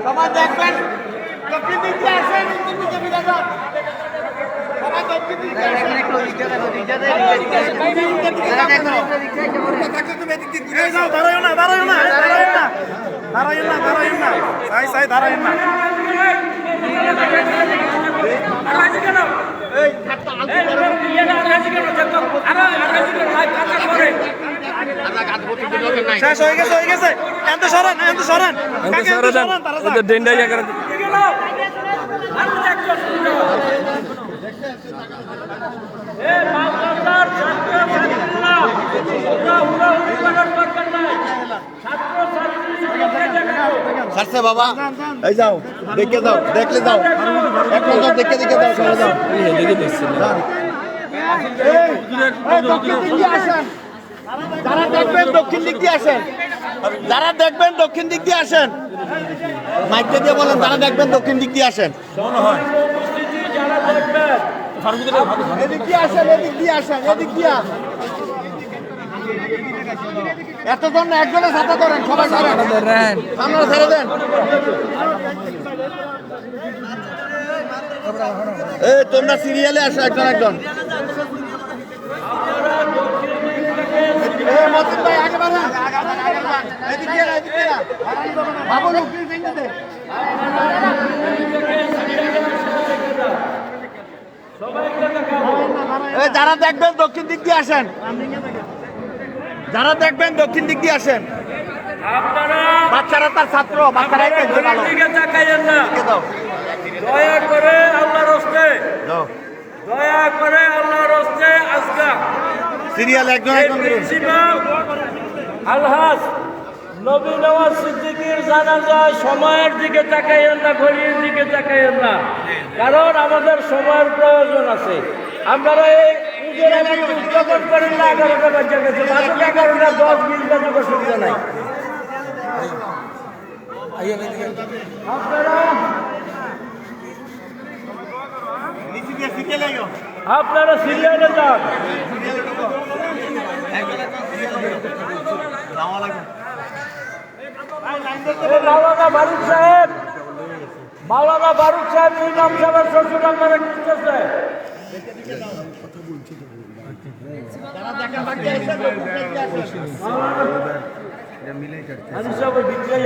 সবাই দেখবেন দক্ষিণ দিক দিয়ে আসেন শেষ হয়ে গেছে এত সরান ডেন্ডাই জায়গা ছাড়ছে বাবা এই যাও দেখে দাও দেখলে দাও এক নজর দেখে দাও চলে যাও যারা দেখবেন দক্ষিণ দিক দিয়ে আসেন মাইকে দিয়ে বলেন যারা দেখবেন দক্ষিণ দিক দিয়ে আসেন এদিক দিয়ে এতজন না একজনের সাথে করেন সবাই আপনারা ছেড়ে দেন তোমরা সিরিয়ালে আসো একজন ভাই আগে বাড়ান যারা দেখবেন দক্ষিণ দিক দিয়ে আসেন বাচ্চারা তার ছাত্র বাচ্চারাই দয়া করে আল্লাহর হস্তে আজকা সিরিয়াল একজন আলহাজ নবী নওয়াজ সিদ্দিকীর জানাজায় সময়ের দিকে তাকাইয়েন না, ঘড়ির দিকে তাকাইয়েন না, কারণ আমাদের সময়ের প্রয়োজন আছে। আপনারা এই উদযাপন করেন না 11টা বাজে গেছে, 11টা 10-20 বাজুক অসুবিধা নাই। আপনারা সিরিয়ালে যান। মাওলানা ফারুক সাহেব ইমাম সাহেবের শ্বশুর আপনারা খুঁজতেছে। আমি সব বিক্রয়